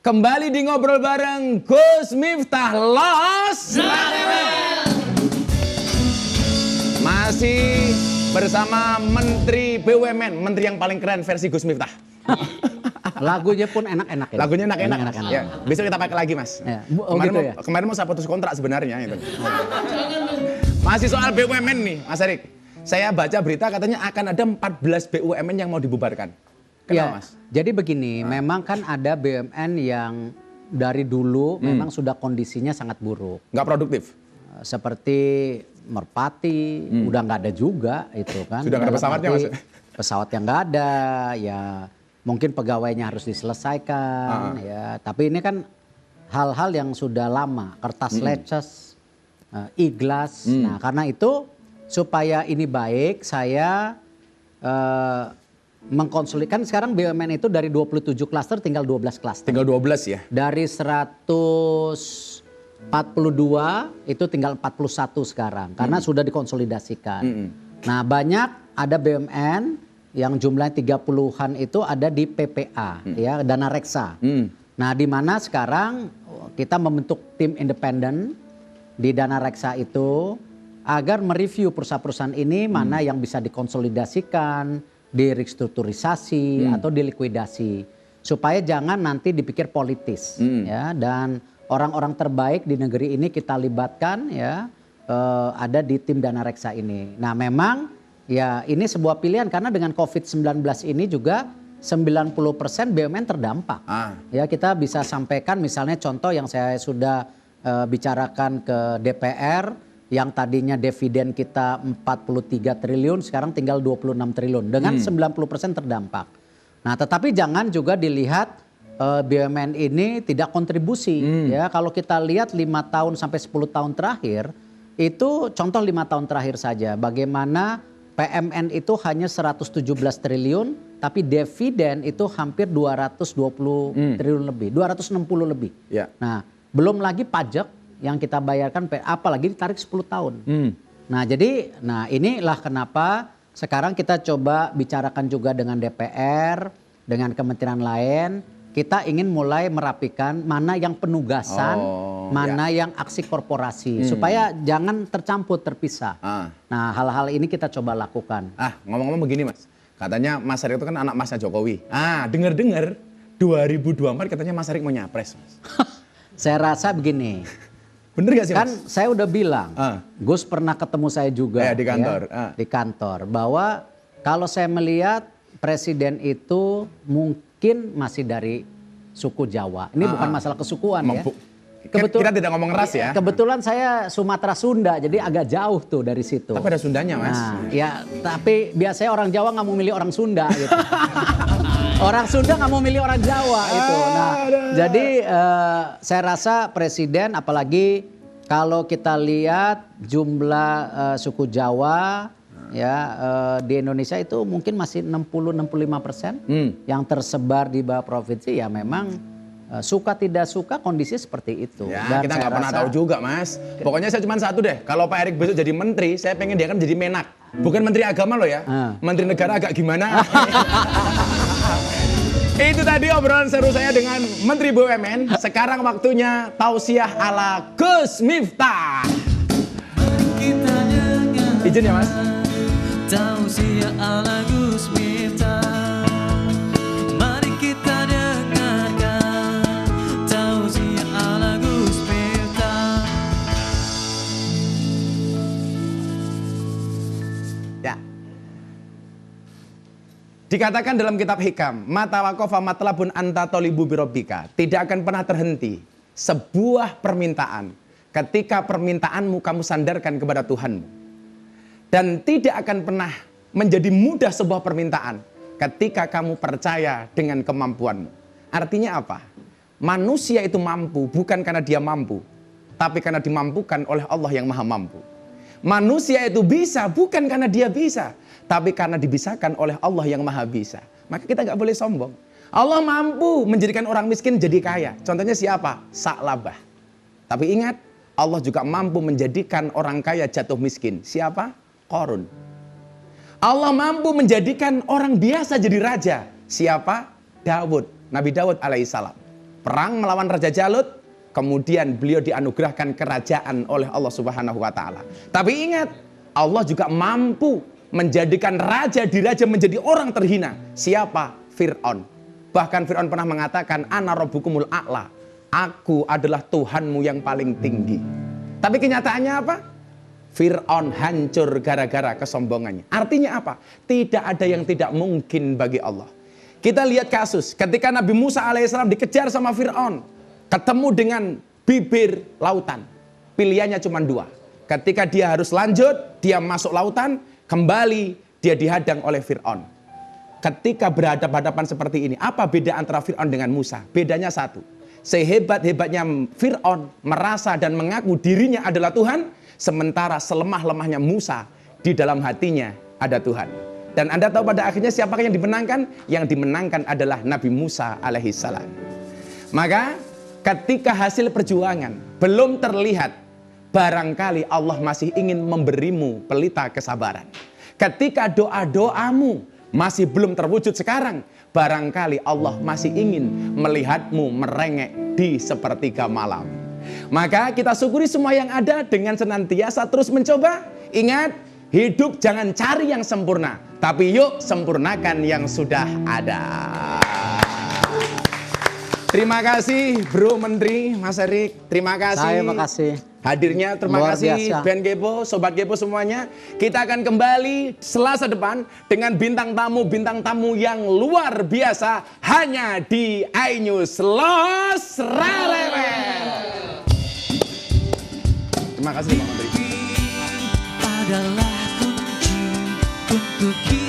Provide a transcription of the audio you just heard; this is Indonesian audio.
Kembali di ngobrol bareng Gus Miftah Los. Masih bersama Menteri BUMN, menteri yang paling keren versi Gus Miftah. Lagunya pun enak-enak ya. Lagunya enak-enak. Ya, besok kita pakai lagi, Mas. Ya. Kemarin mau saya putus kontrak sebenarnya itu. Masih soal BUMN nih, Mas Erik. Saya baca berita katanya akan ada 14 BUMN yang mau dibubarkan. Kenapa, Mas? Jadi begini, memang kan ada BUMN yang dari dulu memang sudah kondisinya sangat buruk. Nggak produktif? Seperti Merpati, udah nggak ada juga itu kan. Sudah nggak ada pesawatnya, Mas? Pesawat yang nggak ada, ya mungkin pegawainya harus diselesaikan, ya. Tapi ini kan hal-hal yang sudah lama, kertas leces, iglas. Nah, karena itu supaya ini baik, saya mengkonsolidasikan sekarang BUMN itu dari 27 klaster tinggal 12 klaster. Tinggal 12 ya? Dari 142 itu tinggal 41 sekarang karena sudah dikonsolidasikan. Nah, banyak ada BUMN yang jumlahnya 30-an itu ada di PPA ya, dana reksa. Nah, di mana sekarang kita membentuk tim independen di dana reksa itu agar mereview perusahaan-perusahaan ini mana yang bisa dikonsolidasikan, direstrukturisasi atau dilikuidasi supaya jangan nanti dipikir politis ya, dan orang-orang terbaik di negeri ini kita libatkan ya, ada di tim dana reksa ini. Nah, memang ya ini sebuah pilihan karena dengan COVID-19 ini juga 90% BUMN terdampak. Ya, kita bisa sampaikan misalnya contoh yang saya sudah bicarakan ke DPR, yang tadinya dividen kita 43 triliun sekarang tinggal 26 triliun dengan 90% terdampak. Nah, tetapi jangan juga dilihat BUMN ini tidak kontribusi ya. Kalau kita lihat 5 tahun sampai 10 tahun terakhir itu contoh 5 tahun terakhir saja bagaimana PMN itu hanya 117 triliun tapi dividen itu hampir 220 triliun lebih, 260 lebih. Ya. Nah, belum lagi pajak yang kita bayarkan apalagi ditarik 10 tahun. Nah, jadi inilah kenapa sekarang kita coba bicarakan juga dengan DPR, dengan kementerian lain, kita ingin mulai merapikan mana yang penugasan, mana yang aksi korporasi supaya jangan tercampur terpisah. Nah, hal-hal ini kita coba lakukan. Ngomong-ngomong begini, Mas. Katanya Mas Erik itu kan anak Masnya Jokowi. Dengar-dengar 2024 katanya Mas Erik mau nyapres, Mas. Saya rasa begini. Bener gak sih, Mas? Kan saya udah bilang, Gus pernah ketemu saya juga di kantor. Ya, di kantor, bahwa kalau saya melihat presiden itu mungkin masih dari suku Jawa. Ini bukan masalah kesukuan ya. Kita tidak ngomong ras ya. Kebetulan saya Sumatera Sunda, jadi agak jauh tuh dari situ. Tapi ada Sundanya, Mas. Nah, ya, tapi biasanya orang Jawa nggak mau milih orang Sunda gitu. Orang Sunda nggak mau milih orang Jawa itu. Nah, jadi saya rasa presiden, apalagi kalau kita lihat jumlah suku Jawa ya di Indonesia itu mungkin masih 60-65% yang tersebar di bawah provinsi, ya memang suka tidak suka kondisi seperti itu. Ya, dan kita nggak pernah tahu juga, Mas. Pokoknya saya cuma satu deh, kalau Pak Erik besok jadi menteri, saya pengen dia kan jadi menak. Bukan menteri agama loh ya, menteri negara agak gimana. Itu tadi obrolan seru saya dengan Menteri BUMN. Sekarang waktunya tausiah ala Gus Miftah. Izin ya, Mas. Tausiah ala Gus Miftah. Mari kita dengarkan tausiah ala Gus Miftah. Ya. Dikatakan dalam kitab Hikam, mata waqafa matlabun anta tolibu birobika. Tidak akan pernah terhenti sebuah permintaan ketika permintaanmu kamu sandarkan kepada Tuhanmu. Dan tidak akan pernah menjadi mudah sebuah permintaan ketika kamu percaya dengan kemampuanmu. Artinya apa? Manusia itu mampu bukan karena dia mampu, tapi karena dimampukan oleh Allah yang Maha Mampu. Manusia itu bisa bukan karena dia bisa, tapi karena dibisakan oleh Allah yang Maha Bisa. Maka kita nggak boleh sombong. Allah mampu menjadikan orang miskin jadi kaya. Contohnya siapa? Sa'labah. Tapi ingat, Allah juga mampu menjadikan orang kaya jatuh miskin. Siapa? Qarun. Allah mampu menjadikan orang biasa jadi raja. Siapa? Daud. Nabi Daud alaihissalam. perang melawan Raja Jalut, kemudian beliau dianugerahkan kerajaan oleh Allah Subhanahu wa taala. Tapi ingat, Allah juga mampu menjadikan raja diraja menjadi orang terhina. Siapa? Fir'aun. Bahkan Fir'aun pernah mengatakan, ana rabbukumul a'la. Aku adalah Tuhanmu yang paling tinggi. Tapi kenyataannya apa? Fir'aun hancur gara-gara kesombongannya. Artinya apa? Tidak ada yang tidak mungkin bagi Allah. Kita lihat kasus ketika Nabi Musa alaihissalam dikejar sama Fir'aun. Ketemu dengan bibir lautan. Pilihannya cuma dua. Ketika dia harus lanjut, dia masuk lautan. Kembali dia dihadang oleh Fir'aun. Ketika berhadapan-hadapan seperti ini, apa beda antara Fir'aun dengan Musa? Bedanya satu. Sehebat-hebatnya Fir'aun merasa dan mengaku dirinya adalah Tuhan. Sementara selemah-lemahnya Musa, di dalam hatinya ada Tuhan. Dan Anda tahu pada akhirnya siapakah yang dimenangkan? Yang dimenangkan adalah Nabi Musa alaihissalam. Maka ketika hasil perjuangan belum terlihat, barangkali Allah masih ingin memberimu pelita kesabaran. Ketika doa-doamu masih belum terwujud sekarang, barangkali Allah masih ingin melihatmu merengek di sepertiga malam. Maka kita syukuri semua yang ada dengan senantiasa terus mencoba. Ingat, hidup jangan cari yang sempurna, tapi yuk sempurnakan yang sudah ada. Terima kasih Bro Menteri, Mas Erik. Terima kasih. Saya makasih. Hadirnya, terima Luar kasih biasa. Band Gepo, Sobat Gepo semuanya. Kita akan kembali Selasa depan dengan bintang tamu yang luar biasa hanya di iNews Los Rarewel. Terima kasih Pak Menteri. Adalah kunci untuk kita.